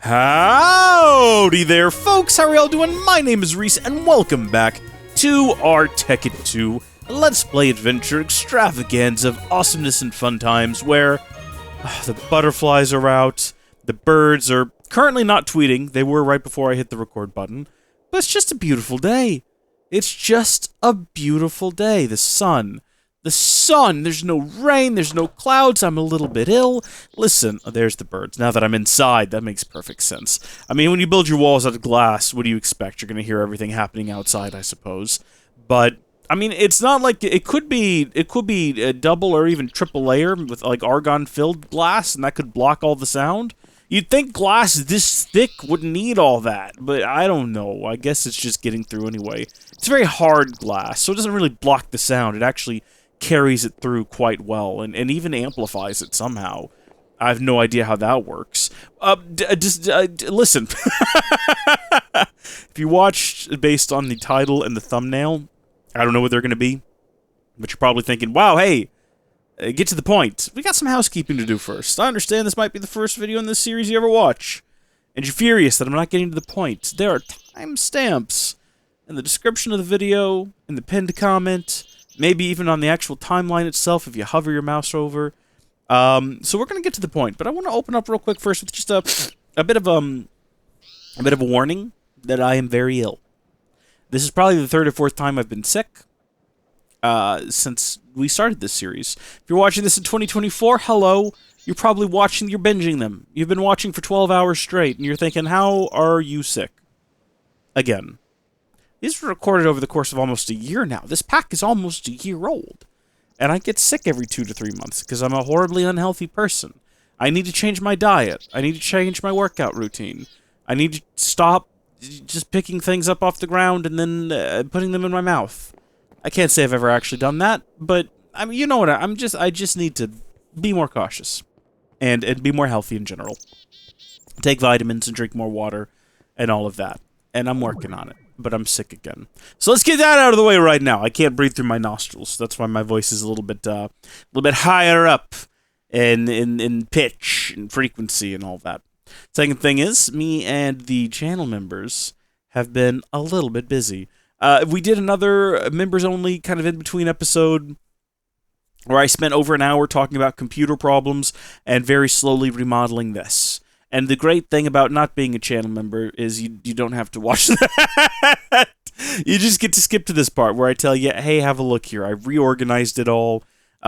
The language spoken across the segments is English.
Howdy there, folks! How are y'all doing? My name is Rees, and welcome back to our Tekkit 2 Let's Play Adventure extravaganza of awesomeness and fun times where the butterflies are out, the birds are currently not tweeting. They were right before I hit the record button, but it's just a beautiful day. It's just a beautiful day. The sun, there's no rain, there's no clouds, I'm a little bit ill. Listen, there's the birds. Now that I'm inside, that makes perfect sense. I mean, when you build your walls out of glass, what do you expect? You're going to hear everything happening outside, I suppose. But, I mean, it's not like, it could be a double or even triple layer with, like, argon-filled glass, and that could block all the sound. You'd think glass this thick wouldn't need all that, but I don't know. I guess it's just getting through anyway. It's very hard glass, so it doesn't really block the sound. It actually carries it through quite well, and even amplifies it somehow. I have no idea how that works. Listen. If you watched based on the title and the thumbnail, I don't know what they're going to be, but you're probably thinking, wow, hey, get to the point. We got some housekeeping to do first. I understand this might be the first video in this series you ever watch, and you're furious that I'm not getting to the point. There are timestamps in the description of the video, in the pinned comment, maybe even on the actual timeline itself if you hover your mouse over. So we're going to get to the point, but I want to open up real quick first with just a bit of a warning that I am very ill. This is probably the third or fourth time I've been sick since we started this series. If you're watching this in 2024, hello. You're probably you're binging them. You've been watching for 12 hours straight, and you're thinking, how are you sick? Again. These were recorded over the course of almost a year now. This pack is almost a year old. And I get sick every 2 to 3 months because I'm a horribly unhealthy person. I need to change my diet. I need to change my workout routine. I need to stop just picking things up off the ground and then putting them in my mouth. I can't say I've ever actually done that, but I mean, you know what? I just need to be more cautious and be more healthy in general. Take vitamins and drink more water and all of that. And I'm working on it. But I'm sick again. So let's get that out of the way right now. I can't breathe through my nostrils. That's why my voice is a little bit higher up in pitch and frequency and all that. Second thing is, me and the channel members have been a little bit busy. We did another members-only kind of in-between episode where I spent over an hour talking about computer problems and very slowly remodeling this. And the great thing about not being a channel member is you don't have to watch that. You just get to skip to this part where I tell you, hey, have a look here. I reorganized it all.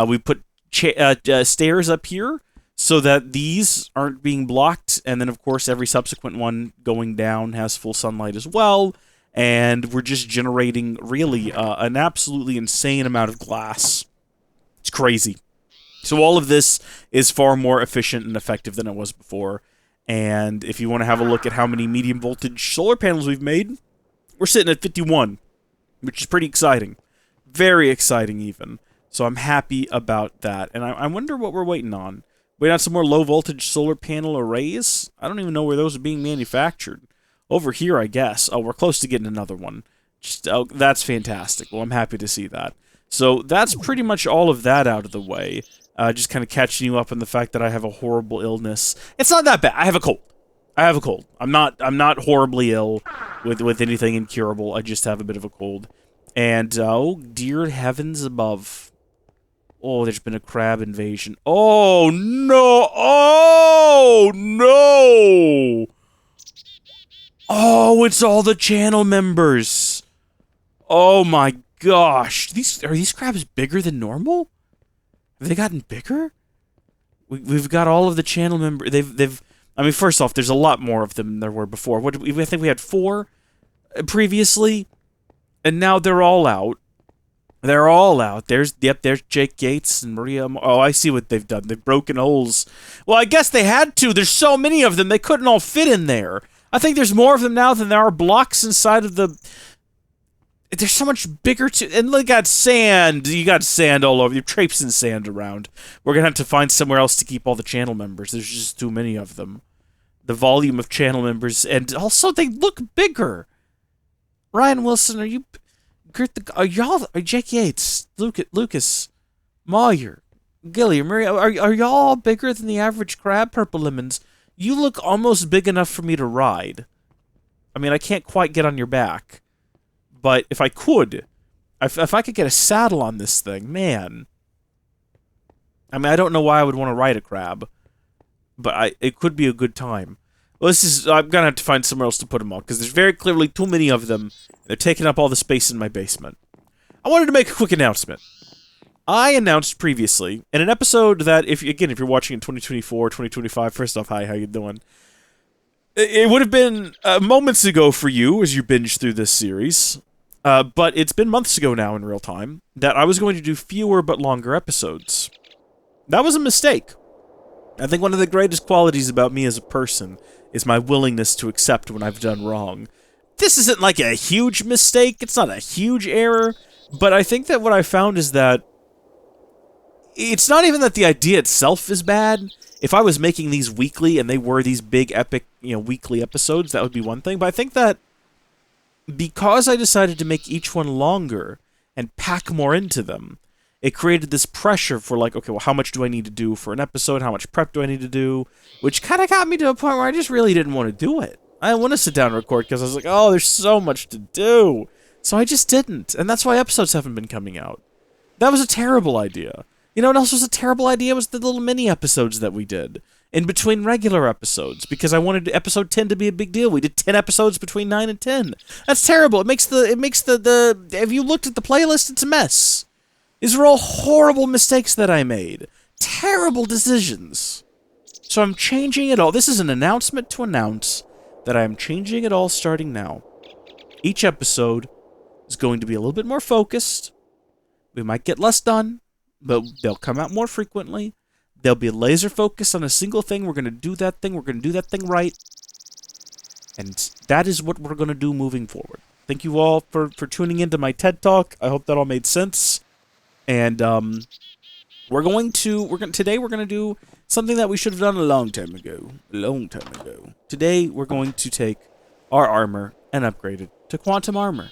We put stairs up here so that these aren't being blocked. And then, of course, every subsequent one going down has full sunlight as well. And we're just generating, really, an absolutely insane amount of glass. It's crazy. So all of this is far more efficient and effective than it was before. And if you want to have a look at how many medium voltage solar panels we've made, we're sitting at 51, which is pretty exciting. Very exciting, even. So I'm happy about that. And I wonder what we're waiting on. Waiting on some more low voltage solar panel arrays? I don't even know where those are being manufactured. Over here, I guess. Oh, we're close to getting another one. That's fantastic. Well, I'm happy to see that. So that's pretty much all of that out of the way. Just kind of catching you up on the fact that I have a horrible illness. It's not that bad. I have a cold. I'm not horribly ill with anything incurable. I just have a bit of a cold. And oh dear heavens above. Oh, there's been a crab invasion. Oh no. Oh no. Oh, it's all the channel members. Oh my gosh. Are these crabs bigger than normal? Have they gotten bigger? We've got all of the channel members. I mean, first off, there's a lot more of them than there were before. I think we had 4 previously, and now they're all out. They're all out. There's Jake Gates and Maria. Oh, I see what they've done. They've broken holes. Well, I guess they had to. There's so many of them, they couldn't all fit in there. I think there's more of them now than there are blocks inside of the... They're so much bigger, too. And look at sand. You got sand all over. You're traipsing sand around. We're going to have to find somewhere else to keep all the channel members. There's just too many of them. The volume of channel members. And also, they look bigger. Ryan Wilson, are you... Are Jake Yates, Lucas, Moyer, Gilly, Maria, are y'all bigger than the average crab? Purple Lemons, You look almost big enough for me to ride. I mean, I can't quite get on your back. But if I could, if I could get a saddle on this thing, man. I mean, I don't know why I would want to ride a crab. But it could be a good time. Well, I'm going to have to find somewhere else to put them all, because there's very clearly too many of them. They're taking up all the space in my basement. I wanted to make a quick announcement. I announced previously, in an episode that, if you're watching in 2024, 2025, first off, hi, how you doing? It would have been moments ago for you, as you binge through this series, but it's been months ago now in real time, that I was going to do fewer but longer episodes. That was a mistake. I think one of the greatest qualities about me as a person is my willingness to accept when I've done wrong. This isn't like a huge mistake, it's not a huge error, but I think that what I found is that it's not even that the idea itself is bad. If I was making these weekly and they were these big epic, weekly episodes, that would be one thing, but I think that because I decided to make each one longer and pack more into them, it created this pressure for like, okay, well, how much do I need to do for an episode? How much prep do I need to do? Which kind of got me to a point where I just really didn't want to do it. I didn't want to sit down and record because I was like, oh, there's so much to do. So I just didn't. And that's why episodes haven't been coming out. That was a terrible idea. You know what else was a terrible idea? Was the little mini episodes that we did in between regular episodes, because I wanted episode 10 to be a big deal. We did 10 episodes between 9 and 10. That's terrible. It makes the have you looked at the playlist? It's a mess. These are all horrible mistakes that I made. Terrible decisions. So I'm changing it all. This is an announcement to announce that I am changing it all starting now. Each episode is going to be a little bit more focused. We might get less done, but they'll come out more frequently. They'll be laser focused on a single thing. We're going to do that thing. We're going to do that thing right. And that is what we're going to do moving forward. Thank you all for tuning into my TED Talk. I hope that all made sense. And today we're going to do something that we should have done a long time ago. Today we're going to take our armor and upgrade it to quantum armor.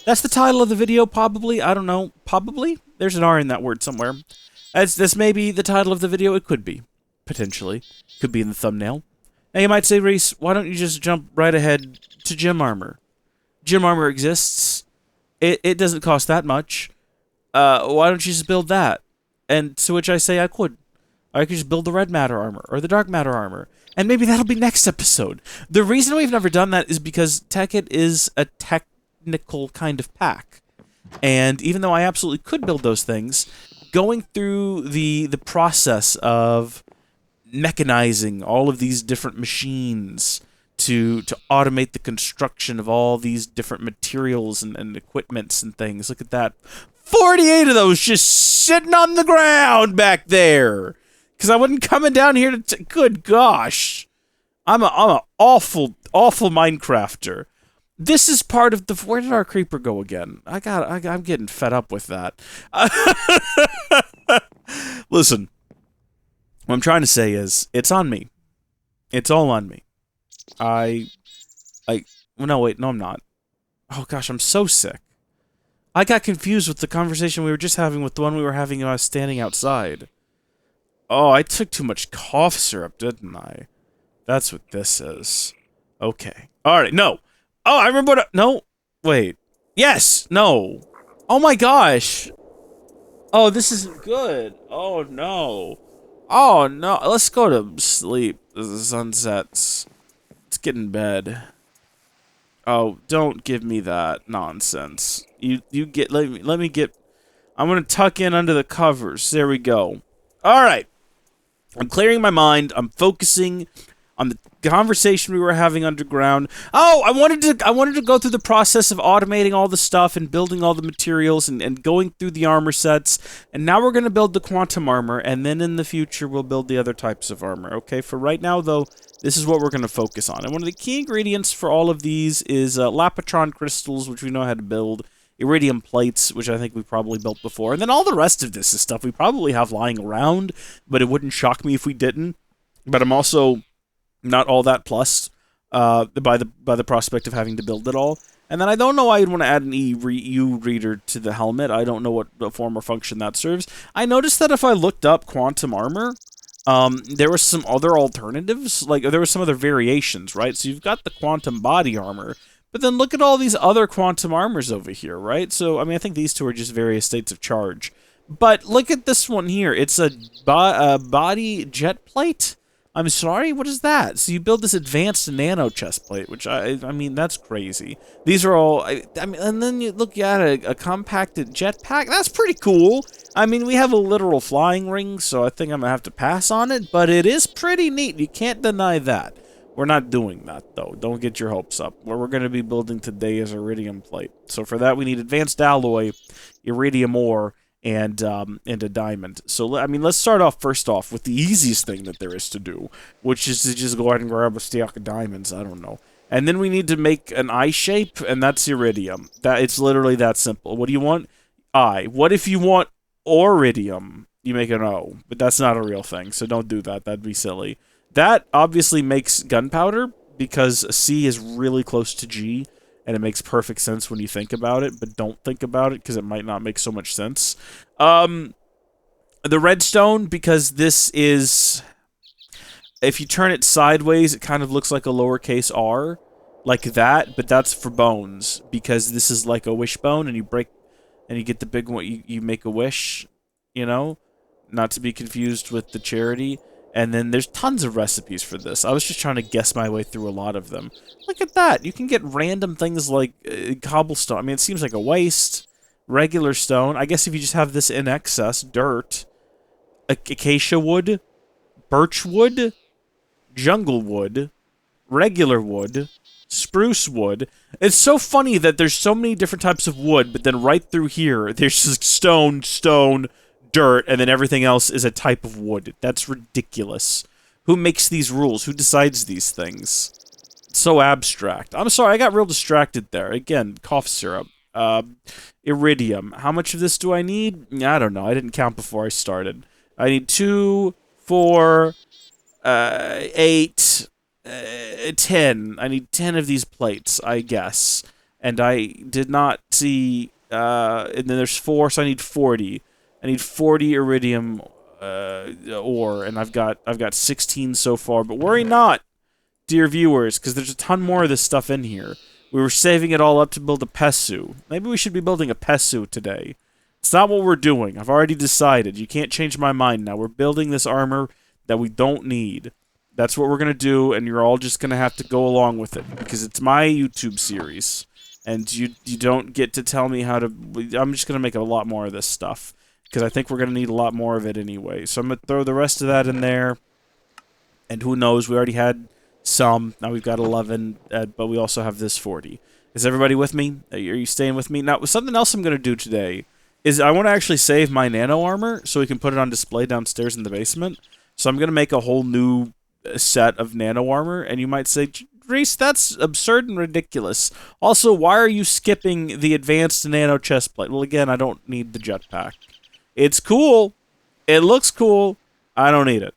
That's the title of the video, probably. I don't know. Probably? There's an R in that word somewhere. This may be the title of the video. It could be. Potentially. Could be in the thumbnail. Now you might say, Reese, why don't you just jump right ahead to gym armor? Gym armor exists. It doesn't cost that much. Why don't you just build that? And to which I say I could. I could just build the red matter armor, or the dark matter armor. And maybe that'll be next episode. The reason we've never done that is because Tekkit is a technical kind of pack. And even though I absolutely could build those things, going through the process of mechanizing all of these different machines to automate the construction of all these different materials and equipments and things. Look at that. 48 of those just sitting on the ground back there. Because I wasn't coming down here to... Good gosh. I'm an awful Minecrafter. This is part of the... Where did our creeper go again? I'm getting fed up with that. Listen. What I'm trying to say is, it's on me. It's all on me. No, wait, no, I'm not. Oh gosh, I'm so sick. I got confused with the conversation we were just having with the one we were having when I was standing outside. Oh, I took too much cough syrup, didn't I? That's what this is. Okay. Alright, no. Oh, I remember what no. Wait. Yes! No. Oh my gosh. Oh, this isn't good. Oh no. Oh no. Let's go to sleep. The sun sets. Let's get in bed. Oh, don't give me that nonsense. You get let me get I'm gonna tuck in under the covers. There we go. Alright. I'm clearing my mind. I'm focusing on the conversation we were having underground. Oh, I wanted to go through the process of automating all the stuff and building all the materials and going through the armor sets. And now we're going to build the quantum armor, and then in the future we'll build the other types of armor. Okay, for right now though, this is what we're going to focus on. And one of the key ingredients for all of these is Lapotron crystals, which we know how to build. Iridium plates, which I think we probably built before. And then all the rest of this is stuff we probably have lying around, but it wouldn't shock me if we didn't. But I'm also not all that plussed by the prospect of having to build it all. And then I don't know why you'd want to add an EU reader to the helmet. I don't know what form or function that serves. I noticed that if I looked up quantum armor, There were some other alternatives, like there were some other variations, right? So you've got the quantum body armor, but then look at all these other quantum armors over here, right? So, I mean, I think these two are just various states of charge. But look at this one here. It's a body jet plate? I'm sorry, what is that? So you build this advanced nano chest plate, which, I mean, that's crazy. These are all, I mean, and then you look at a compacted jetpack. That's pretty cool. I mean, we have a literal flying ring, so I think I'm going to have to pass on it, but it is pretty neat. You can't deny that. We're not doing that, though. Don't get your hopes up. What we're going to be building today is iridium plate. So for that, we need advanced alloy, iridium ore, and a diamond. So, I mean, let's start off first off with the easiest thing that there is to do, which is to just go ahead and grab a stack of diamonds. I don't know. And then we need to make an eye shape, and that's iridium. It's literally that simple. What do you want? I. What if you want iridium? You make an O, but that's not a real thing, so don't do that. That'd be silly. That obviously makes gunpowder, because C is really close to G, and it makes perfect sense when you think about it, but don't think about it, because it might not make so much sense. The redstone, because this is... If you turn it sideways, it kind of looks like a lowercase r, like that, but that's for bones, because this is like a wishbone, and you break, and you get the big one, you make a wish, you know? Not to be confused with the charity. And then there's tons of recipes for this. I was just trying to guess my way through a lot of them. Look at that. You can get random things like cobblestone. I mean, it seems like a waste. Regular stone. I guess if you just have this in excess, dirt, acacia wood, birch wood, jungle wood, regular wood, spruce wood. It's so funny that there's so many different types of wood, but then right through here, there's just stone, dirt, and then everything else is a type of wood. That's ridiculous. Who makes these rules? Who decides these things? It's so abstract. I'm sorry, I got real distracted there. Again, cough syrup. Iridium. How much of this do I need? I don't know. I didn't count before I started. I need 2, 4, 8, 10. I need 10 of these plates, I guess. And I did not see... and then there's 4, so I need 40. I need 40 iridium ore, and I've got 16 so far. But worry not, dear viewers, because there's a ton more of this stuff in here. We were saving it all up to build a Pesu. Maybe we should be building a Pesu today. It's not what we're doing. I've already decided. You can't change my mind now. We're building this armor that we don't need. That's what we're going to do, and you're all just going to have to go along with it, because it's my YouTube series. And you don't get to tell me how to... I'm just going to make a lot more of this stuff, because I think we're going to need a lot more of it anyway. So I'm going to throw the rest of that in there. And who knows, we already had some. Now we've got 11, but we also have this 40. Is everybody with me? Are you staying with me? Now, something else I'm going to do today is I want to actually save my nano armor so we can put it on display downstairs in the basement. So I'm going to make a whole new set of nano armor. And you might say, Reese, that's absurd and ridiculous. Also, why are you skipping the advanced nano chest plate? Well, again, I don't need the jetpack. It's cool. It looks cool. I don't need it.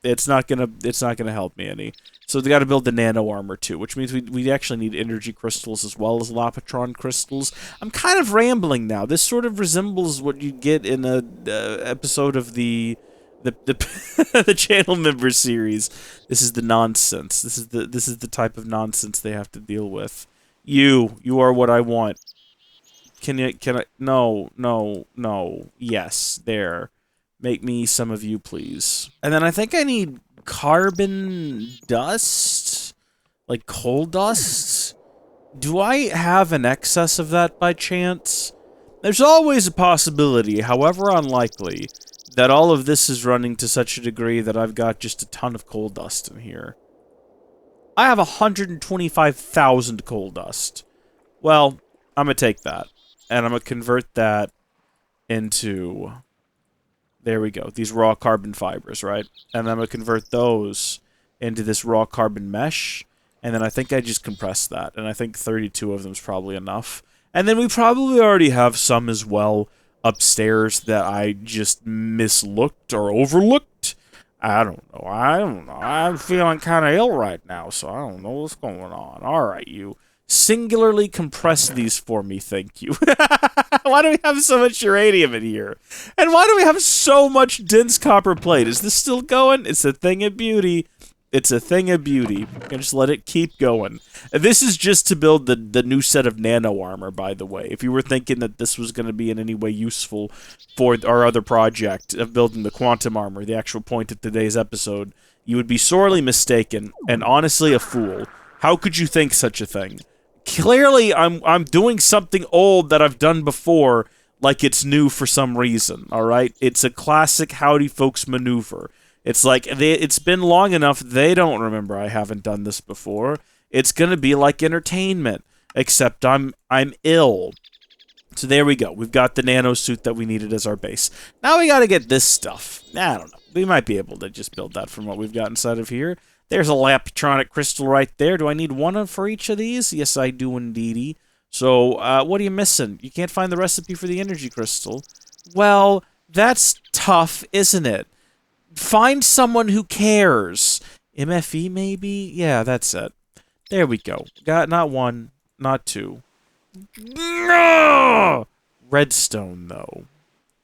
It's not gonna help me any. So we got to build the nano armor too, which means we actually need energy crystals as well as Lapatron crystals. I'm kind of rambling now. This sort of resembles what you get in a episode of the the channel member series. This is the nonsense. This is the type of nonsense they have to deal with. You are what I want. Can I? No. Yes, there. Make me some of you, please. And then I think I need carbon dust? Like coal dust? Do I have an excess of that by chance? There's always a possibility, however unlikely, that all of this is running to such a degree that I've got just a ton of coal dust in here. I have 125,000 coal dust. Well, I'm gonna take that. And I'm going to convert that into, there we go, these raw carbon fibers, right? And I'm going to convert those into this raw carbon mesh. And then I think I just compress that. And I think 32 of them is probably enough. And then we probably already have some as well upstairs that I just mislooked or overlooked. I don't know. I'm feeling kind of ill right now, so I don't know what's going on. All right, you. Singularly compress these for me, thank you. Why do we have so much uranium in here? And why do we have so much dense copper plate? Is this still going? It's a thing of beauty. It's a thing of beauty. I'm gonna just let it keep going. This is just to build the new set of nano armor, by the way. If you were thinking that this was going to be in any way useful for our other project of building the quantum armor, the actual point of today's episode, you would be sorely mistaken and honestly a fool. How could you think such a thing? Clearly, I'm doing something old that I've done before, like it's new for some reason, alright? It's a classic Howdy Folks maneuver. It's like, it's been long enough, they don't remember I haven't done this before. It's gonna be like entertainment, except I'm ill. So there we go. We've got the nano suit that we needed as our base. Now we gotta get this stuff. I don't know. We might be able to just build that from what we've got inside of here. There's a Laptronic crystal right there. Do I need one for each of these? Yes, I do indeedy. So, what are you missing? You can't find the recipe for the energy crystal. Well, that's tough, isn't it? Find someone who cares. MFE, maybe? Yeah, that's it. There we go. Got not one, not two. No! Redstone, though.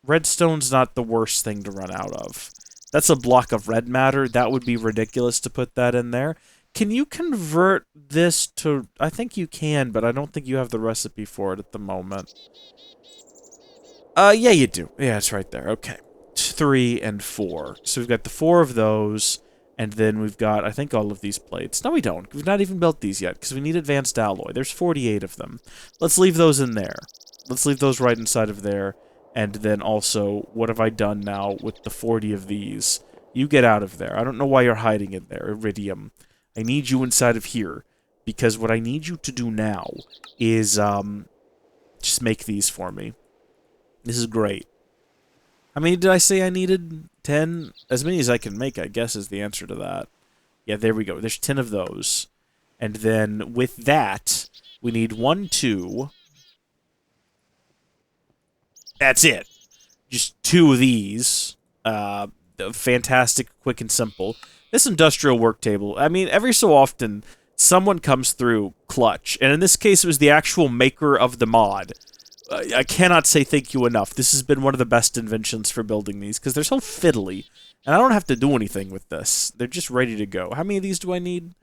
Redstone's not the worst thing to run out of. That's a block of red matter. That would be ridiculous to put that in there. Can you convert this to... I think you can, but I don't think you have the recipe for it at the moment. Yeah, you do. Yeah, it's right there. Okay. 3 and 4. So we've got the 4 of those, and then we've got, I think, all of these plates. No, we don't. We've not even built these yet, because we need advanced alloy. There's 48 of them. Let's leave those in there. Let's leave those right inside of there. And then also, what have I done now with the 40 of these? You get out of there. I don't know why you're hiding in there, Iridium. I need you inside of here, because what I need you to do now is, just make these for me. This is great. How many did I say I needed? 10? As many as I can make, I guess, is the answer to that. Yeah, there we go. There's 10 of those. And then, with that, we need 1, 2... That's it. Just 2 of these. Fantastic, quick, and simple. This industrial work table, I mean, every so often, someone comes through clutch. And in this case, it was the actual maker of the mod. I cannot say thank you enough. This has been one of the best inventions for building these, because they're so fiddly. And I don't have to do anything with this. They're just ready to go. How many of these do I need?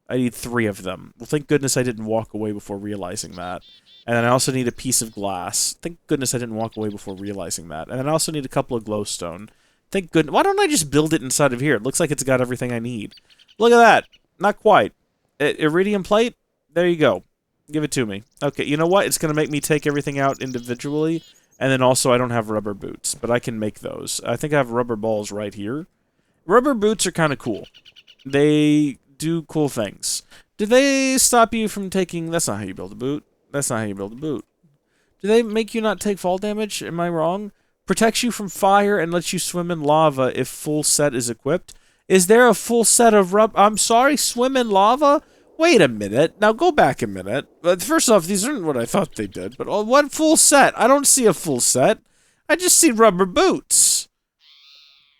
I need 3 of them. Well, thank goodness I didn't walk away before realizing that. And then I also need a piece of glass. Thank goodness I didn't walk away before realizing that. And then I also need a couple of glowstone. Thank goodness. Why don't I just build it inside of here? It looks like it's got everything I need. Look at that. Not quite. Iridium plate? There you go. Give it to me. Okay, you know what? It's going to make me take everything out individually. And then also I don't have rubber boots. But I can make those. I think I have rubber balls right here. Rubber boots are kind of cool. They do cool things. Do they stop you from taking... That's not how you build a boot. That's not how you build a boot. Do they make you not take fall damage? Am I wrong? Protects you from fire and lets you swim in lava if full set is equipped. Is there a full set of I'm sorry, swim in lava? Wait a minute. Now go back a minute. First off, these aren't what I thought they did. But what full set? I don't see a full set. I just see rubber boots.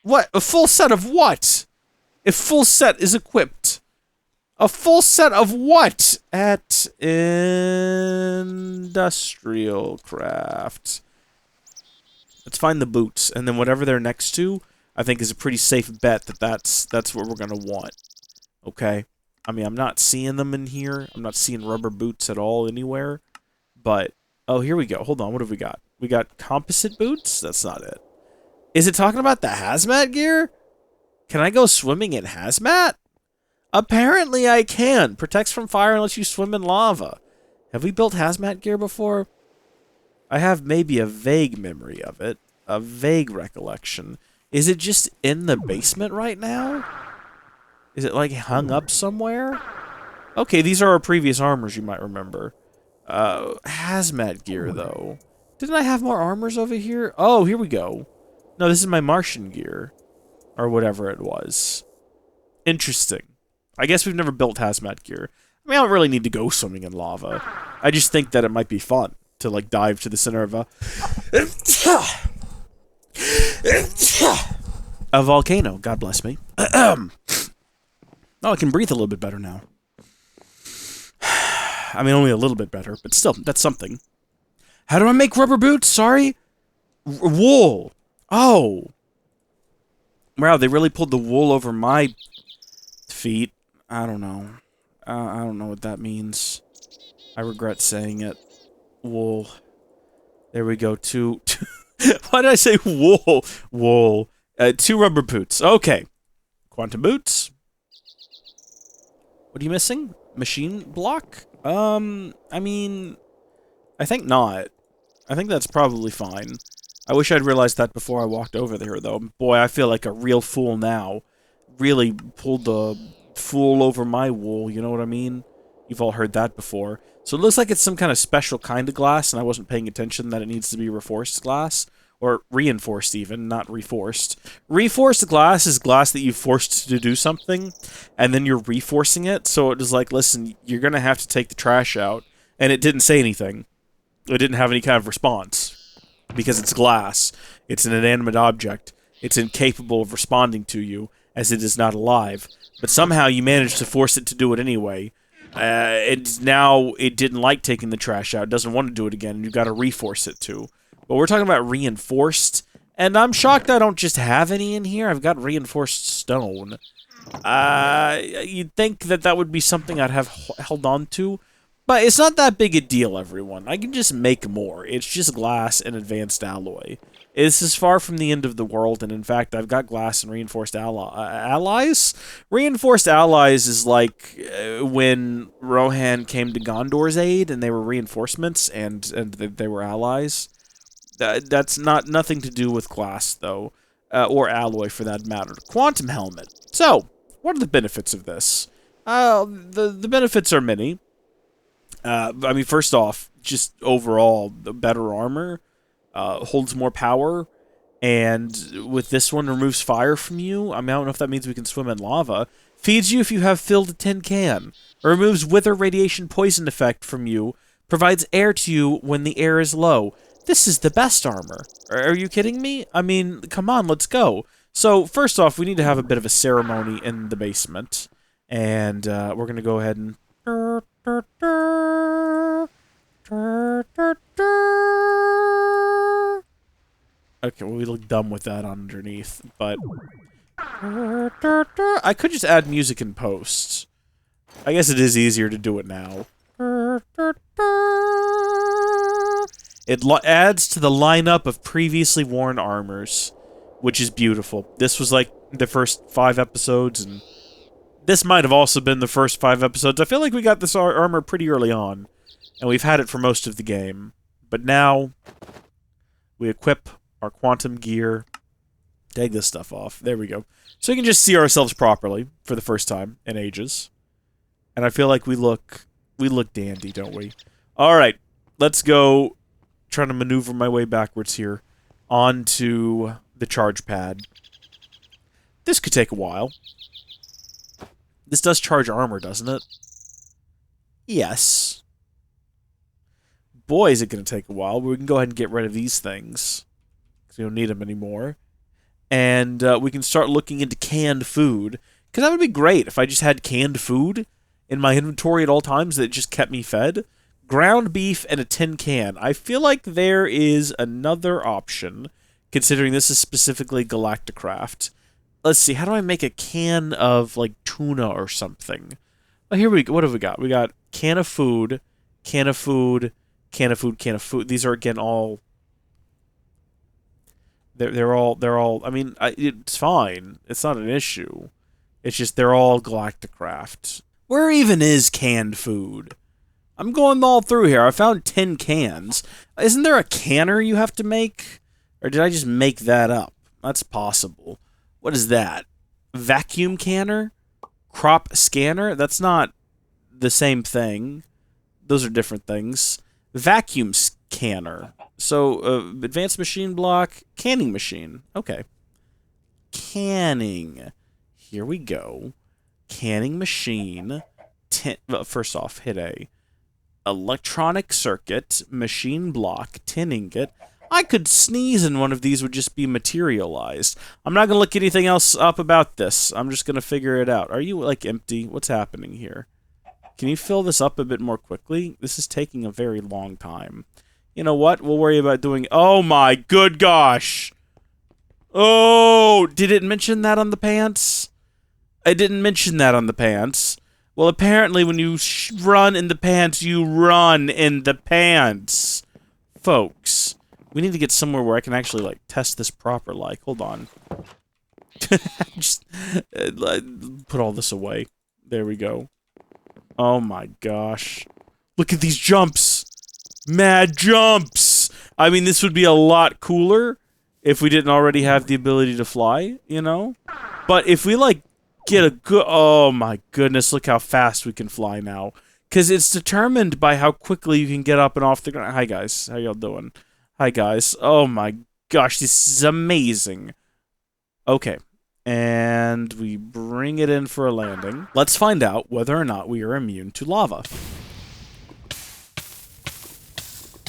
What? A full set of what? If full set is equipped. A full set of what? At industrial craft. Let's find the boots, and then whatever they're next to, I think is a pretty safe bet that that's what we're gonna want. Okay? I mean, I'm not seeing them in here. I'm not seeing rubber boots at all anywhere. But, oh, here we go. Hold on, what have we got? We got composite boots? That's not it. Is it talking about the hazmat gear? Can I go swimming in hazmat? Apparently I can. Protects from fire and lets you swim in lava. Have we built hazmat gear before? I have maybe a vague memory of it. A vague recollection. Is it just in the basement right now? Is it like hung up somewhere? Okay, these are our previous armors you might remember. Hazmat gear though. Didn't I have more armors over here? Oh, here we go. No, this is my Martian gear. Or whatever it was. Interesting. I guess we've never built hazmat gear. I mean, I don't really need to go swimming in lava. I just think that it might be fun to, like, dive to the center of a volcano. God bless me. Oh, I can breathe a little bit better now. I mean, only a little bit better, but still, that's something. How do I make rubber boots? Sorry? Wool. Oh. Wow, they really pulled the wool over my feet. I don't know. I don't know what that means. I regret saying it. Wool. There we go. Two. Why did I say wool? Wool. 2 rubber boots. Okay. Quantum boots. What are you missing? Machine block? I mean, I think not. I think that's probably fine. I wish I'd realized that before I walked over there, though. Boy, I feel like a real fool now. Really pulled the fool over my wool, you know what I mean? You've all heard that before. So it looks like it's some kind of special kind of glass, and I wasn't paying attention that it needs to be reinforced glass. Or reinforced, even, not reforced. Reforced glass is glass that you've forced to do something, and then you're reforcing it. So it was like, listen, you're going to have to take the trash out. And it didn't say anything. It didn't have any kind of response. Because it's glass. It's an inanimate object. It's incapable of responding to you, as it is not alive. But somehow you managed to force it to do it anyway. And now it didn't like taking the trash out. It doesn't want to do it again, and you've got to reforce it to. But we're talking about reinforced, and I'm shocked I don't just have any in here. I've got reinforced stone. You'd think that that would be something I'd have held on to, but it's not that big a deal, everyone. I can just make more. It's just glass and advanced alloy. This is far from the end of the world, and in fact, I've got glass and reinforced allies? Reinforced allies is like when Rohan came to Gondor's aid, and they were reinforcements, and they were allies. That's nothing to do with glass, though, or alloy for that matter. Quantum helmet. So, what are the benefits of this? The benefits are many. I mean, first off, just overall, the better armor, holds more power, and with this one, removes fire from you. I mean, I don't know if that means we can swim in lava. Feeds you if you have filled a tin can. Removes wither radiation poison effect from you. Provides air to you when the air is low. This is the best armor. Are you kidding me? I mean, come on, let's go. So, first off, we need to have a bit of a ceremony in the basement. And we're going to go ahead and... Okay, well, we look dumb with that underneath, but... I could just add music in post. I guess it is easier to do it now. It adds to the lineup of previously worn armors, which is beautiful. This was like the first 5 episodes, and this might have also been the first 5 episodes. I feel like we got this armor pretty early on, and we've had it for most of the game. But now, we equip our quantum gear, take this stuff off. There we go. So we can just see ourselves properly for the first time in ages. And I feel like we look dandy, don't we? Alright, let's go trying to maneuver my way backwards here onto the charge pad. This could take a while. This does charge armor, doesn't it? Yes. Boy, is it going to take a while. We can go ahead and get rid of these things, because we don't need them anymore. And we can start looking into canned food, because that would be great if I just had canned food in my inventory at all times that just kept me fed. Ground beef and a tin can. I feel like there is another option, considering this is specifically Galacticraft. Let's see, how do I make a can of, like, tuna or something? Oh, here we go. What have we got? We got can of food, can of food, can of food, can of food. These are, again, all... They're all... I mean, it's fine. It's not an issue. It's just they're all Galacticraft. Where even is canned food? I'm going all through here. I found 10 cans. Isn't there a canner you have to make? Or did I just make that up? That's possible. What is that? Vacuum canner? Crop scanner? That's not the same thing. Those are different things. Vacuum scanner. So, advanced machine block, canning machine. Okay. Canning. Here we go. Canning machine. First off, hit A. Electronic circuit, machine block, tin ingot. I could sneeze and one of these would just be materialized. I'm not going to look anything else up about this. I'm just going to figure it out. Are you, like, empty? What's happening here? Can you fill this up a bit more quickly? This is taking a very long time. You know what? We'll worry about doing... Oh my good gosh! Oh! Did it mention that on the pants? I didn't mention that on the pants. Well, apparently when you run in the pants, you run in the pants. Folks, we need to get somewhere where I can actually, like, test this proper. Like, hold on. Just put all this away. There we go. Oh my gosh. Look at these jumps! Mad jumps! I mean, this would be a lot cooler if we didn't already have the ability to fly, you know? But if we, like, get a good... Oh my goodness, look how fast we can fly now. Because it's determined by how quickly you can get up and off the ground. Hi guys, how y'all doing? Hi guys. Oh my gosh, this is amazing. Okay, and we bring it in for a landing. Let's find out whether or not we are immune to lava.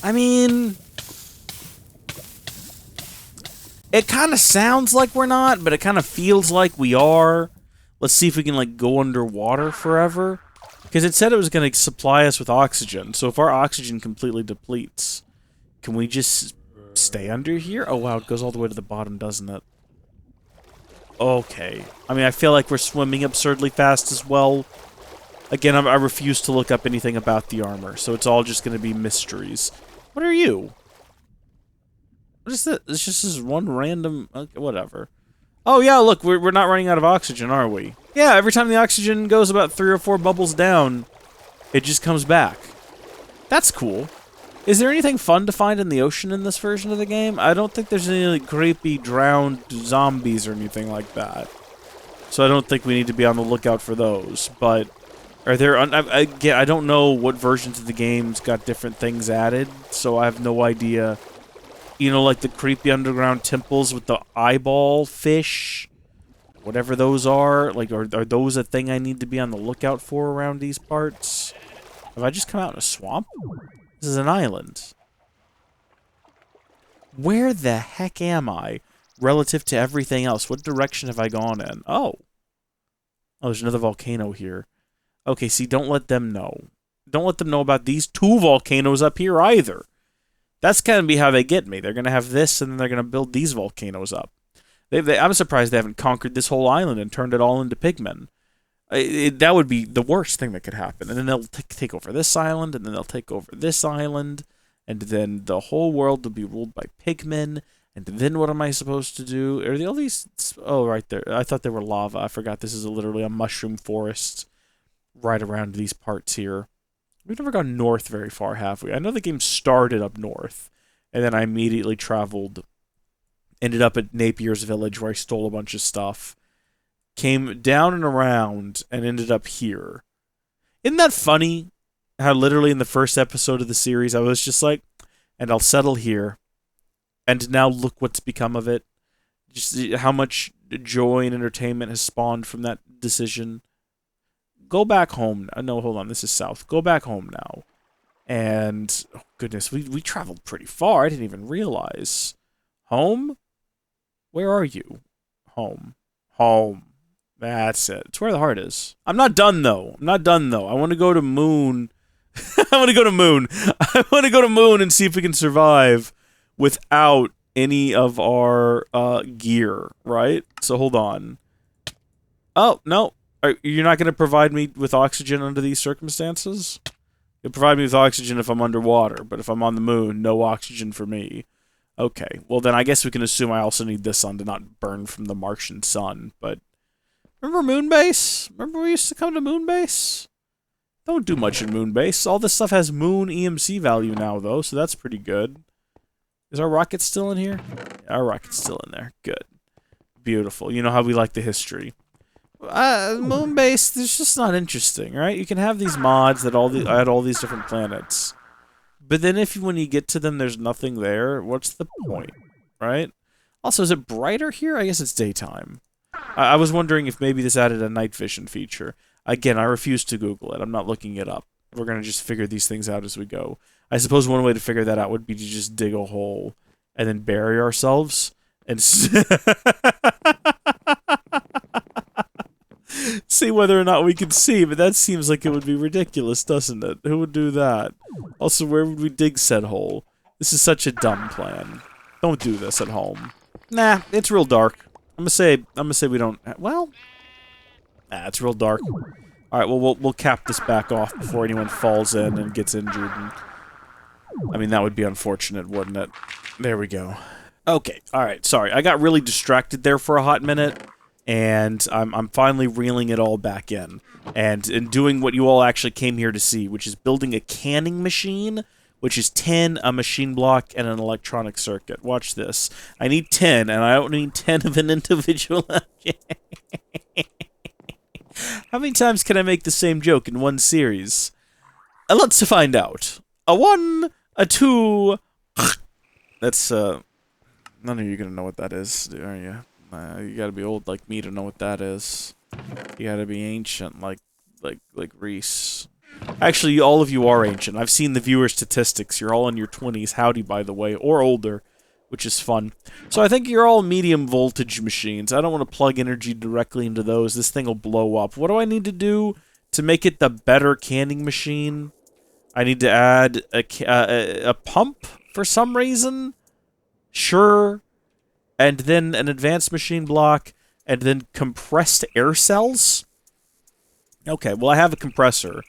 I mean... It kind of sounds like we're not, but it kind of feels like we are. Let's see if we can, like, go underwater forever. Because it said it was going to supply us with oxygen. So if our oxygen completely depletes, can we just stay under here? Oh, wow, it goes all the way to the bottom, doesn't it? Okay. I mean, I feel like we're swimming absurdly fast as well. Again, I refuse to look up anything about the armor, so it's all just going to be mysteries. What are you? What is that? It's just this one random... Okay, whatever. Oh, yeah, look, we're not running out of oxygen, are we? Yeah, every time the oxygen goes about 3 or 4 bubbles down, it just comes back. That's cool. Is there anything fun to find in the ocean in this version of the game? I don't think there's any, like, creepy, drowned zombies or anything like that. So I don't think we need to be on the lookout for those. But are there... I don't know what versions of the game's got different things added, so I have no idea... You know, like the creepy underground temples with the eyeball fish? Whatever those are. Like, are those a thing I need to be on the lookout for around these parts? Have I just come out in a swamp? This is an island. Where the heck am I relative to everything else? What direction have I gone in? Oh. Oh, there's another volcano here. Okay, see, don't let them know. Don't let them know about these 2 volcanoes up here either. That's going to be how they get me. They're going to have this, and then they're going to build these volcanoes up. I'm surprised they haven't conquered this whole island and turned it all into pigmen. That would be the worst thing that could happen. And then they'll take over this island, and then they'll take over this island, and then the whole world will be ruled by pigmen. And then what am I supposed to do? Are they all these... Oh, right there. I thought they were lava. I forgot this is literally a mushroom forest right around these parts here. We've never gone north very far, have we? I know the game started up north, and then I immediately traveled, ended up at Napier's village where I stole a bunch of stuff, came down and around, and ended up here. Isn't that funny? How literally in the first episode of the series, I was just like, and I'll settle here, and now look what's become of it. Just how much joy and entertainment has spawned from that decision. Go back home. No, hold on. This is south. Go back home now. And, oh goodness, we traveled pretty far. I didn't even realize. Home? Where are you? Home. Home. That's it. It's where the heart is. I'm not done, though. I'm not done, though. I want to go to Moon. I want to go to Moon. I want to go to Moon and see if we can survive without any of our gear, right? So, hold on. Oh, no. You're not going to provide me with oxygen under these circumstances? You'll provide me with oxygen if I'm underwater, but if I'm on the moon, no oxygen for me. Okay, well then I guess we can assume I also need this sun to not burn from the Martian sun, but... Remember Moonbase? Remember we used to come to Moonbase? Don't do much in Moonbase. All this stuff has Moon EMC value now, though, so that's pretty good. Is our rocket still in here? Our rocket's still in there. Good. Beautiful. You know how we like the history. Moonbase, it's just not interesting, right? You can have these mods that add all these different planets. But then when you get to them, there's nothing there. What's the point, right? Also, is it brighter here? I guess it's daytime. I was wondering if maybe this added a night vision feature. Again, I refuse to Google it. I'm not looking it up. We're going to just figure these things out as we go. I suppose one way to figure that out would be to just dig a hole and then bury ourselves and... see whether or not we can see, but that seems like it would be ridiculous, doesn't it? Who would do that? Also, where would we dig said hole? This is such a dumb plan. Don't do this at home. Nah, it's real dark. I'm gonna say we don't. Well, nah, it's real dark. All right, well, we'll cap this back off before anyone falls in and gets injured. And, I mean, that would be unfortunate, wouldn't it? There we go. Okay, all right. Sorry, I got really distracted there for a hot minute, and I'm finally reeling it all back in, and doing what you all actually came here to see, which is building a canning machine, which is 10, a machine block, and an electronic circuit. Watch this. I need 10, and I don't need 10 of an individual object. How many times can I make the same joke in one series? Let's find out. A 1, a 2... That's, none of you gonna know what that is, are you? You gotta be old like me to know what that is. You gotta be ancient like Rees. Actually, all of you are ancient. I've seen the viewer statistics. You're all in your 20s. Howdy, by the way, or older, which is fun. So I think you're all medium voltage machines. I don't want to plug energy directly into those. This thing will blow up. What do I need to do to make it the better canning machine? I need to add a pump for some reason? Sure. And then an advanced machine block, and then compressed air cells? Okay, well, I have a compressor,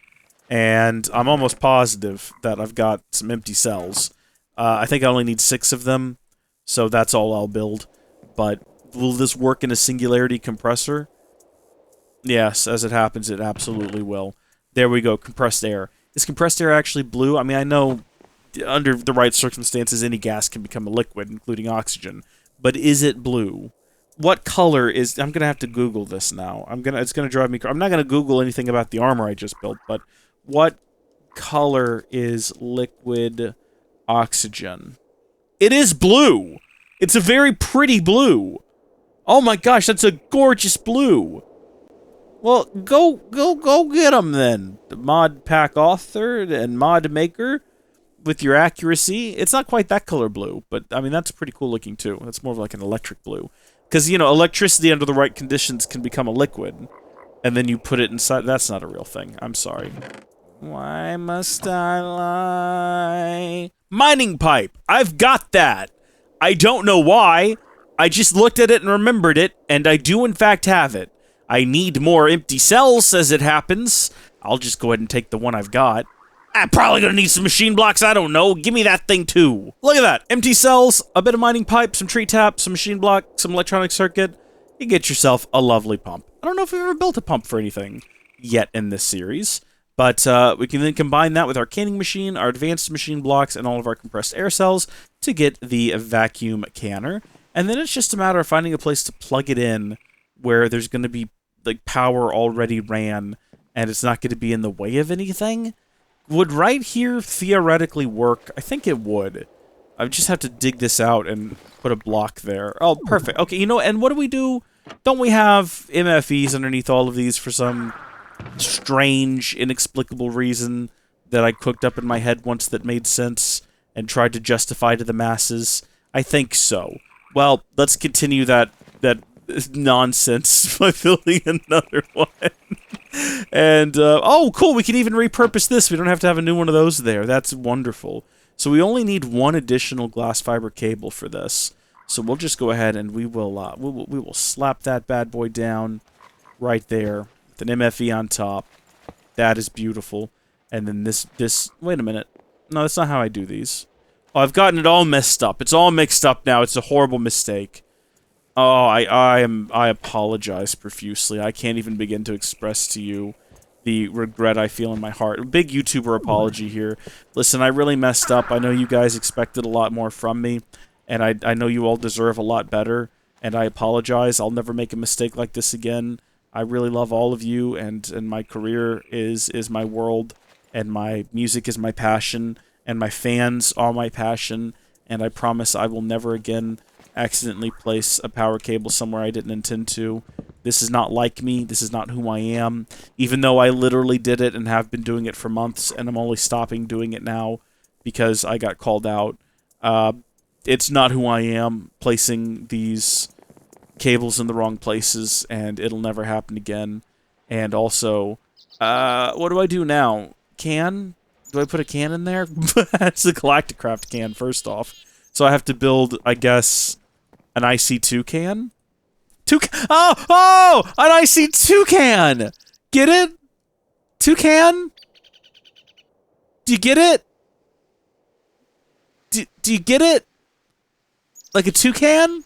and I'm almost positive that I've got some empty cells. I think I only need 6 of them, so that's all I'll build. But will this work in a singularity compressor? Yes, as it happens, it absolutely will. There we go, compressed air. Is compressed air actually blue? I mean, I know under the right circumstances, any gas can become a liquid, including oxygen. But is it blue? What color is... I'm going to have to Google this now. It's going to drive me... I'm not going to Google anything about the armor I just built, but what color is liquid oxygen? It is blue! It's a very pretty blue! Oh my gosh, that's a gorgeous blue! Well, go get them then, mod pack author and mod maker. With your accuracy, it's not quite that color blue, but, I mean, that's pretty cool looking, too. That's more of like an electric blue. Because, you know, electricity under the right conditions can become a liquid. And then you put it inside... That's not a real thing. I'm sorry. Why must I lie? Mining pipe! I've got that! I don't know why. I just looked at it and remembered it, and I do in fact have it. I need more empty cells, as it happens. I'll just go ahead and take the one I've got. I'm probably gonna need some machine blocks, I don't know. Give me that thing too. Look at that. Empty cells, a bit of mining pipe, some tree tap, some machine block, some electronic circuit. You get yourself a lovely pump. I don't know if we've ever built a pump for anything yet in this series, but we can then combine that with our canning machine, our advanced machine blocks, and all of our compressed air cells to get the vacuum canner. And then it's just a matter of finding a place to plug it in where there's gonna be like power already ran and it's not gonna be in the way of anything. Would right here theoretically work? I think it would. I just have to dig this out and put a block there. Oh, perfect. Okay, you know, and what do we do? Don't we have MFEs underneath all of these for some strange, inexplicable reason that I cooked up in my head once that made sense and tried to justify to the masses? I think so. Well, let's continue that nonsense by building another one. And, oh, cool, we can even repurpose this. We don't have to have a new one of those there. That's wonderful. So we only need one additional glass fiber cable for this. So we'll just go ahead and we will slap that bad boy down right there with an MFE on top. That is beautiful. And then this, wait a minute. No, that's not how I do these. Oh, I've gotten it all messed up. It's all mixed up now. It's a horrible mistake. Oh, I apologize profusely. I can't even begin to express to you the regret I feel in my heart. Big YouTuber apology here. Listen, I really messed up. I know you guys expected a lot more from me, and I know you all deserve a lot better, and I apologize. I'll never make a mistake like this again. I really love all of you, and my career is my world, and my music is my passion, and my fans are my passion, and I promise I will never again accidentally place a power cable somewhere I didn't intend to. This is not like me. This is not who I am. Even though I literally did it and have been doing it for months, and I'm only stopping doing it now because I got called out. It's not who I am, placing these cables in the wrong places, and it'll never happen again. And also, what do I do now? Can? Do I put a can in there? That's the Galacticraft can, first off. So I have to build, I guess, an IC2 can? Oh! An IC2 can! Get it? Toucan? Do you get it? Do you get it? Like a toucan?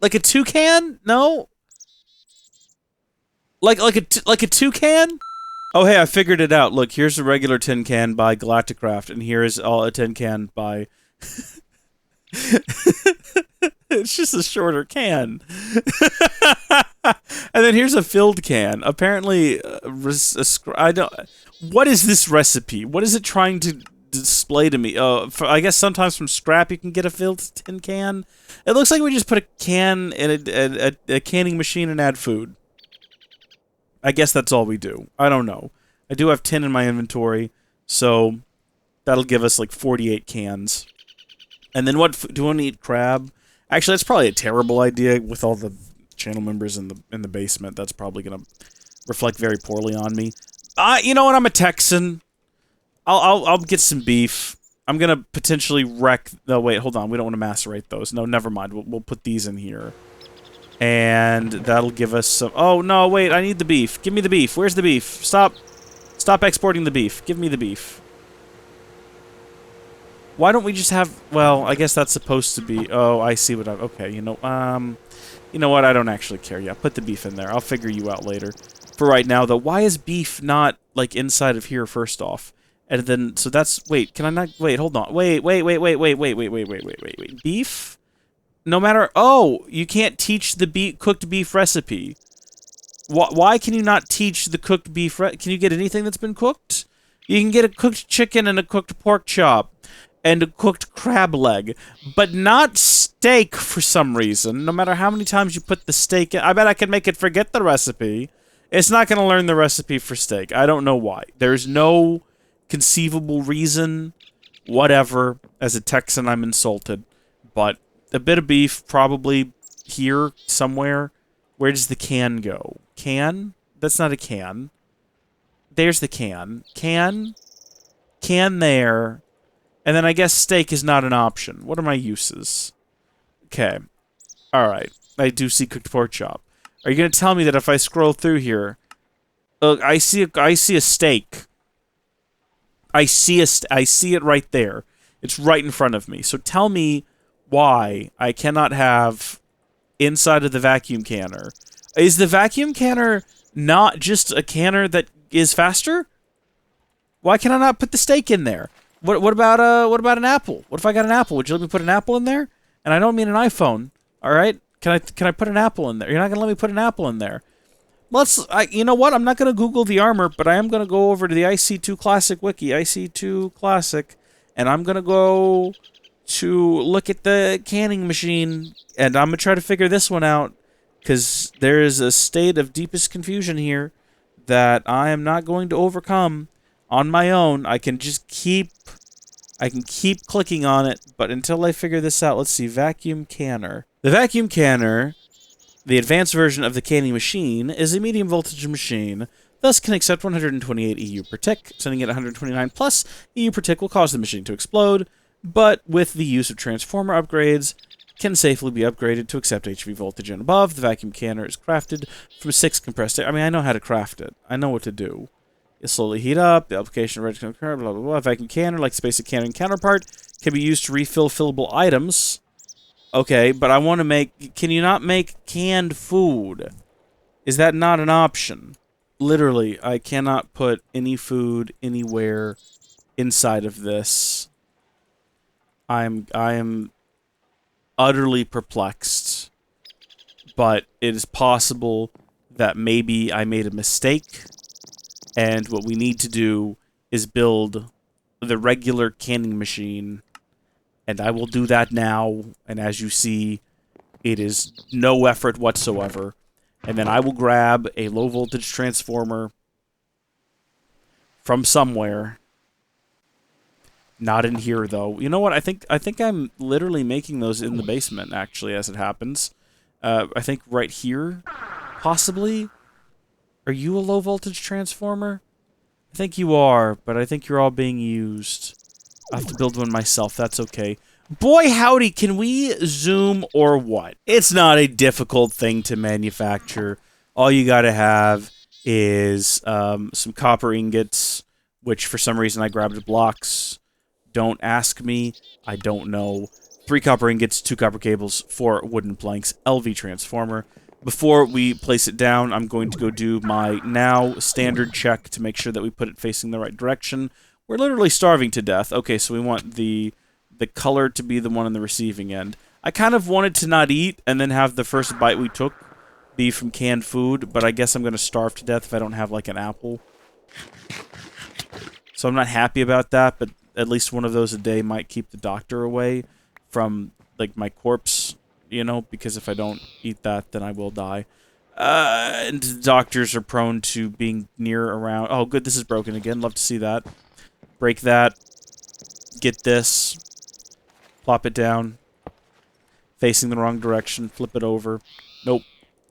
Like a toucan? No? Like a toucan? Oh, hey, I figured it out. Look, here's a regular tin can by Galacticraft, and here is a tin can by... It's just a shorter can. And then here's a filled can. Apparently, I don't... What is this recipe? What is it trying to display to me? I guess sometimes from scrap you can get a filled tin can. It looks like we just put a can in a canning machine and add food. I guess that's all we do. I don't know. I do have 10 in my inventory, so that'll give us like 48 cans. And then what? Do I want to eat crab? Actually, that's probably a terrible idea with all the channel members in the basement. That's probably gonna reflect very poorly on me. You know what? I'm a Texan. I'll get some beef. I'm gonna potentially wreck. No, wait, hold on. We don't want to macerate those. No, never mind. We'll put these in here. And that'll give us some... Oh, no, wait, I need the beef. Give me the beef. Where's the beef? Stop exporting the beef. Give me the beef. Why don't we just have... Well, I guess that's supposed to be... Oh, I see what I... Okay, you know what? I don't actually care. Yeah, put the beef in there. I'll figure you out later. For right now, though, why is beef not, like, inside of here first off? And then... So that's... Wait, can I not... Wait, hold on. Wait. Beef? No matter... Oh, you can't teach the cooked beef recipe. Why can you not teach the cooked beef... Can you get anything that's been cooked? You can get a cooked chicken and a cooked pork chop. And a cooked crab leg. But not steak for some reason. No matter how many times you put the steak in... I bet I can make it forget the recipe. It's not going to learn the recipe for steak. I don't know why. There's no conceivable reason. Whatever. As a Texan, I'm insulted. But... A bit of beef, probably here, somewhere. Where does the can go? Can? That's not a can. There's the can. Can there. And then I guess steak is not an option. What are my uses? Okay. Alright. I do see cooked pork chop. Are you going to tell me that if I scroll through here... Look, I see a steak. I see it right there. It's right in front of me. So tell me... why I cannot have inside of the vacuum canner. Is the vacuum canner not just a canner that is faster? Why can I not put the steak in there? What about an apple? What if I got an apple? Would you let me put an apple in there? And I don't mean an iPhone. All right? Can I put an apple in there? You're not gonna let me put an apple in there. You know what? I'm not gonna Google the armor, but I am gonna go over to the IC2 Classic wiki, IC2 Classic, and I'm gonna go to look at the canning machine, and I'm going to try to figure this one out, because there is a state of deepest confusion here that I am not going to overcome on my own. I can keep clicking on it, but until I figure this out, let's see, vacuum canner. The vacuum canner, the advanced version of the canning machine, is a medium voltage machine, thus can accept 128 EU per tick. Sending it 129 plus EU per tick will cause the machine to explode, but with the use of transformer upgrades, can safely be upgraded to accept HV voltage and above. The vacuum canner is crafted from 6 compressed air. I mean, I know how to craft it. I know what to do. It slowly heat up. The application of red current, blah, blah, blah. Vacuum canner, like the basic canning counterpart, can be used to refill fillable items. Okay, but I want to make... Can you not make canned food? Is that not an option? Literally, I cannot put any food anywhere inside of this. I am utterly perplexed, but it is possible that maybe I made a mistake, and what we need to do is build the regular canning machine, and I will do that now, and as you see, it is no effort whatsoever, and then I will grab a low voltage transformer from somewhere. Not in here, though. You know what? I think I'm literally making those in the basement, actually, as it happens. I think right here. Possibly? Are you a low-voltage transformer? I think you are, but I think you're all being used. I have to build one myself. That's okay. Boy, howdy, can we zoom or what? It's not a difficult thing to manufacture. All you gotta have is some copper ingots, which for some reason I grabbed blocks. Don't ask me. I don't know. 3 copper ingots, 2 copper cables, 4 wooden planks, LV transformer. Before we place it down, I'm going to go do my now standard check to make sure that we put it facing the right direction. We're literally starving to death. Okay, so we want the color to be the one on the receiving end. I kind of wanted to not eat and then have the first bite we took be from canned food, but I guess I'm going to starve to death if I don't have, like, an apple. So I'm not happy about that, but at least one of those a day might keep the doctor away from, like, my corpse, you know, because if I don't eat that, then I will die. And doctors are prone to being near around... Oh, good, this is broken again. Love to see that. Break that. Get this. Plop it down. Facing the wrong direction. Flip it over. Nope.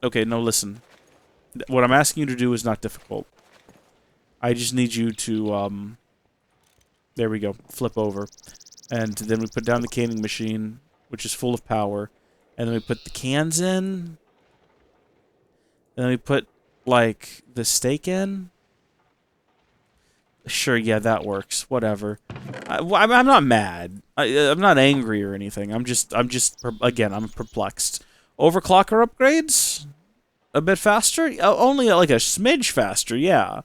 Okay, no, listen. What I'm asking you to do is not difficult. I just need you to, there we go. Flip over. And then we put down the canning machine, which is full of power. And then we put the cans in. And then we put, like, the steak in. Sure, yeah, that works. Whatever. I'm not mad. I'm not angry or anything. Again, I'm perplexed. Overclocker upgrades? A bit faster? Only like a smidge faster, yeah.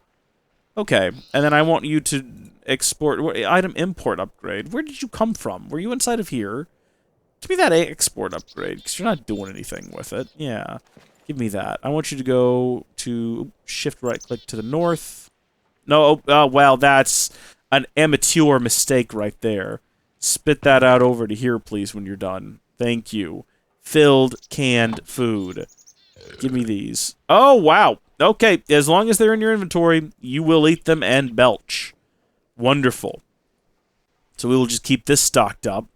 Okay, and then I want you to export... Item import upgrade. Where did you come from? Were you inside of here? Give me that export upgrade, because you're not doing anything with it. Yeah, give me that. I want you to go to shift right-click to the north. No, well, that's an amateur mistake right there. Spit that out over to here, please, when you're done. Thank you. Filled canned food. Give me these. Oh, wow. Okay, as long as they're in your inventory, you will eat them and belch. Wonderful. So we will just keep this stocked up.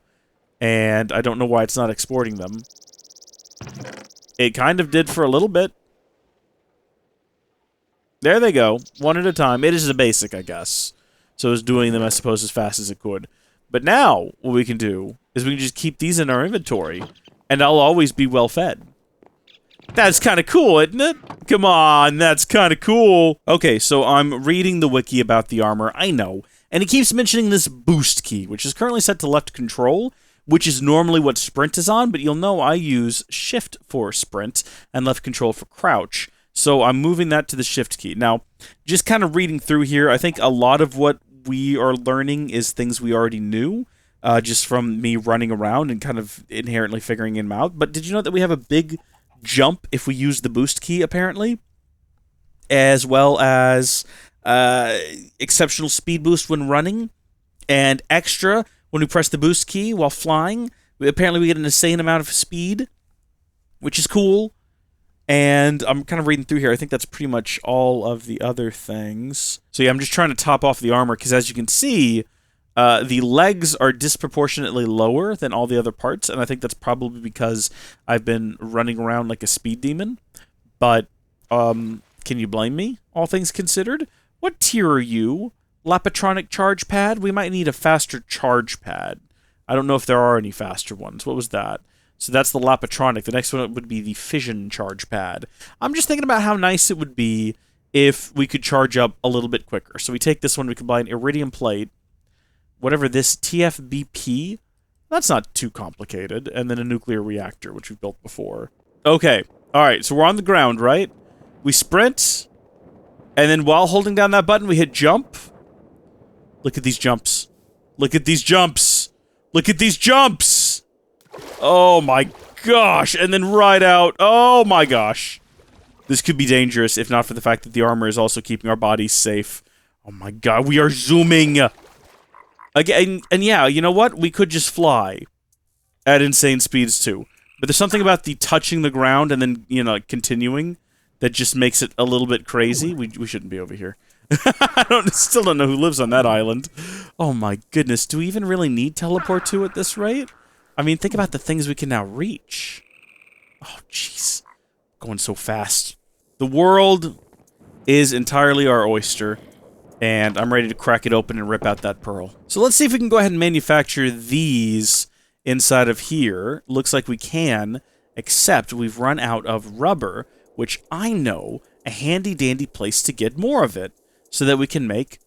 And I don't know why it's not exporting them. It kind of did for a little bit. There they go. One at a time. It is a basic, I guess. So it's doing them, I suppose, as fast as it could. But now, what we can do is we can just keep these in our inventory. And I'll always be well fed. That's kind of cool, isn't it? Come on, that's kind of cool. Okay, so I'm reading the wiki about the armor. I know. And it keeps mentioning this boost key, which is currently set to left control, which is normally what sprint is on, but you'll know I use shift for sprint and left control for crouch. So I'm moving that to the shift key. Now, just kind of reading through here, I think a lot of what we are learning is things we already knew, just from me running around and kind of inherently figuring them out. But did you know that we have a big jump if we use the boost key, apparently? As well as exceptional speed boost when running, and extra when we press the boost key while flying. Apparently we get an insane amount of speed, which is cool. And I'm kind of reading through here. I think that's pretty much all of the other things. So yeah, I'm just trying to top off the armor, because as you can see, the legs are disproportionately lower than all the other parts, and I think that's probably because I've been running around like a speed demon. But, can you blame me, all things considered? What tier are you? Lapatronic Charge Pad? We might need a faster charge pad. I don't know if there are any faster ones. What was that? So that's the Lapatronic. The next one would be the Fission Charge Pad. I'm just thinking about how nice it would be if we could charge up a little bit quicker. So we take this one, we combine Iridium Plate, whatever this, TFBP, that's not too complicated, and then a nuclear reactor, which we've built before. Okay, alright, so we're on the ground, right? We sprint, and then while holding down that button, we hit jump. Look at these jumps. Look at these jumps! Look at these jumps! Oh my gosh, and then right out, oh my gosh. This could be dangerous, if not for the fact that the armor is also keeping our bodies safe. Oh my god, we are zooming! Again, and yeah, you know what? We could just fly at insane speeds too. But there's something about the touching the ground and then, you know, continuing that just makes it a little bit crazy. We shouldn't be over here. I still don't know who lives on that island. Oh my goodness, do we even really need teleport to at this rate? I mean, think about the things we can now reach. Oh, jeez. Going so fast. The world is entirely our oyster, and I'm ready to crack it open and rip out that pearl. So let's see if we can go ahead and manufacture these inside of here. Looks like we can, except we've run out of rubber, which I know a handy-dandy place to get more of it, so that we can make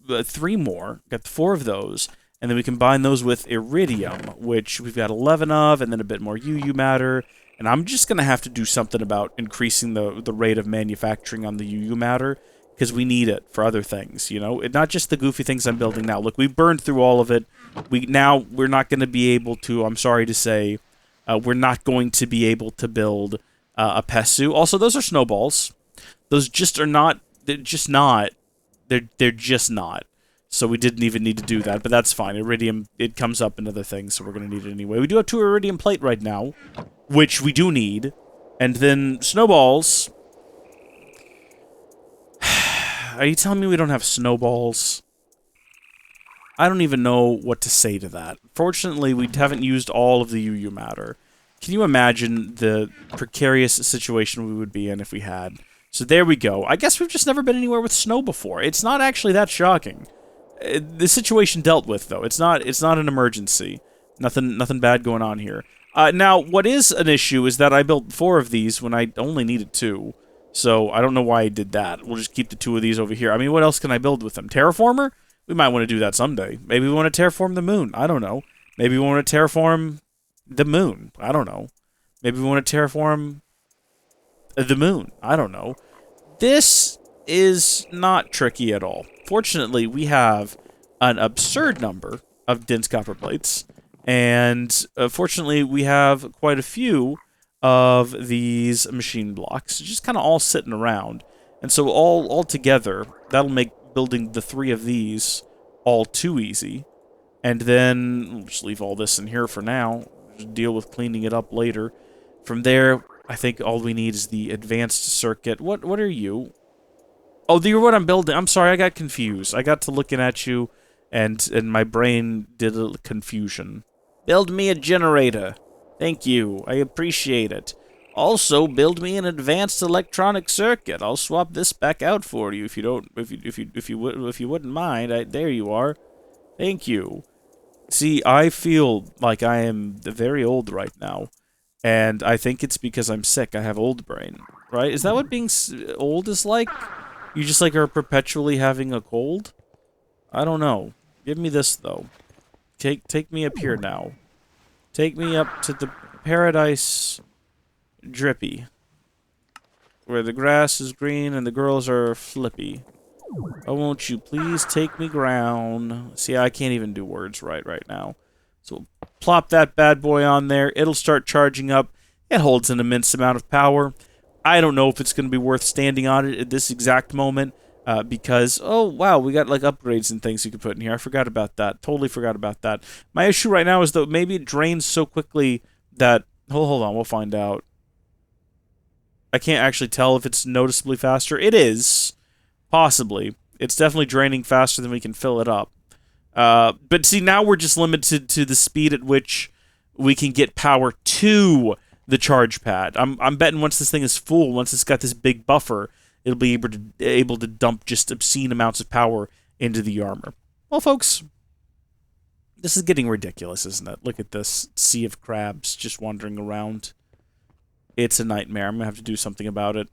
3 more, got 4 of those, and then we combine those with iridium, which we've got 11 of, and then a bit more UU matter. And I'm just going to have to do something about increasing the rate of manufacturing on the UU matter, because we need it for other things, you know? Not just the goofy things I'm building now. Look, we burned through all of it. We're not going to be able to, I'm sorry to say, we're not going to be able to build a Pesu. Also, those are snowballs. Those just are not, they're just not. They're just not. So we didn't even need to do that, but that's fine. Iridium, it comes up in other things, so we're going to need it anyway. We do have 2 iridium plate right now, which we do need. And then snowballs. Are you telling me we don't have snowballs? I don't even know what to say to that. Fortunately, we haven't used all of the UU matter. Can you imagine the precarious situation we would be in if we had? So there we go. I guess we've just never been anywhere with snow before. It's not actually that shocking. The situation dealt with, though. It's not an emergency. Nothing bad going on here. Now, what is an issue is that I built 4 of these when I only needed 2. So I don't know why I did that. We'll just keep the 2 of these over here. I mean, what else can I build with them? Terraformer? We might want to do that someday. Maybe we want to terraform the moon. I don't know. Maybe we want to terraform the moon. I don't know. Maybe we want to terraform the moon. I don't know. This is not tricky at all. Fortunately, we have an absurd number of dense copper plates, and fortunately, we have quite a few of these machine blocks, just kind of all sitting around. And so all together, that'll make building the 3 of these all too easy. And then we'll just leave all this in here for now. Just deal with cleaning it up later. From there, I think all we need is the advanced circuit. What are you? Oh, you're what I'm building. I'm sorry, I got confused. I got to looking at you, and my brain did a confusion. Build me a generator. Thank you. I appreciate it. Also, build me an advanced electronic circuit. I'll swap this back out for you if you wouldn't mind. There you are. Thank you. See, I feel like I am very old right now, and I think it's because I'm sick. I have old brain, right? Is that what being old is like? You just like are perpetually having a cold? I don't know. Give me this though. Take me up here now. Take me up to the Paradise Drippy, where the grass is green and the girls are flippy. Oh, won't you please take me ground? See, I can't even do words right now. So we'll plop that bad boy on there. It'll start charging up. It holds an immense amount of power. I don't know if it's going to be worth standing on it at this exact moment, because, oh, wow, we got, like, upgrades and things you could put in here. I forgot about that. Totally forgot about that. My issue right now is that maybe it drains so quickly that... Hold on, we'll find out. I can't actually tell if it's noticeably faster. It is. Possibly. It's definitely draining faster than we can fill it up. But see, now we're just limited to the speed at which we can get power to the charge pad. I'm betting once this thing is full, once it's got this big buffer, it'll be able to dump just obscene amounts of power into the armor. Well, folks, this is getting ridiculous, isn't it? Look at this sea of crabs just wandering around. It's a nightmare. I'm going to have to do something about it.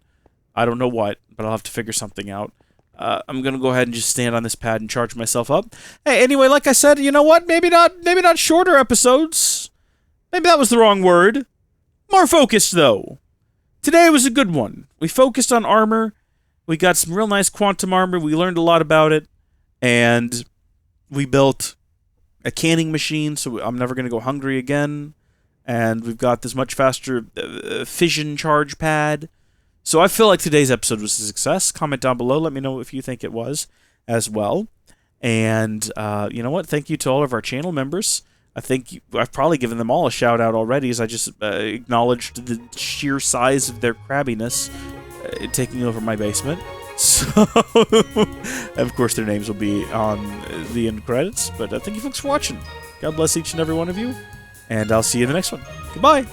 I don't know what, but I'll have to figure something out. I'm going to go ahead and just stand on this pad and charge myself up. Hey, anyway, like I said, you know what? Maybe not shorter episodes. Maybe that was the wrong word. More focused, though. Today was a good one. We focused on armor. We got some real nice quantum armor. We learned a lot about it. And we built a canning machine, so I'm never going to go hungry again. And we've got this much faster Fission Charge Pad. So I feel like today's episode was a success. Comment down below. Let me know if you think it was as well. And you know what? Thank you to all of our channel members. I think I've probably given them all a shout out already, as I just acknowledged the sheer size of their crabbiness taking over my basement. So, of course, their names will be on the end credits. But thank you folks for watching. God bless each and every one of you. And I'll see you in the next one. Goodbye.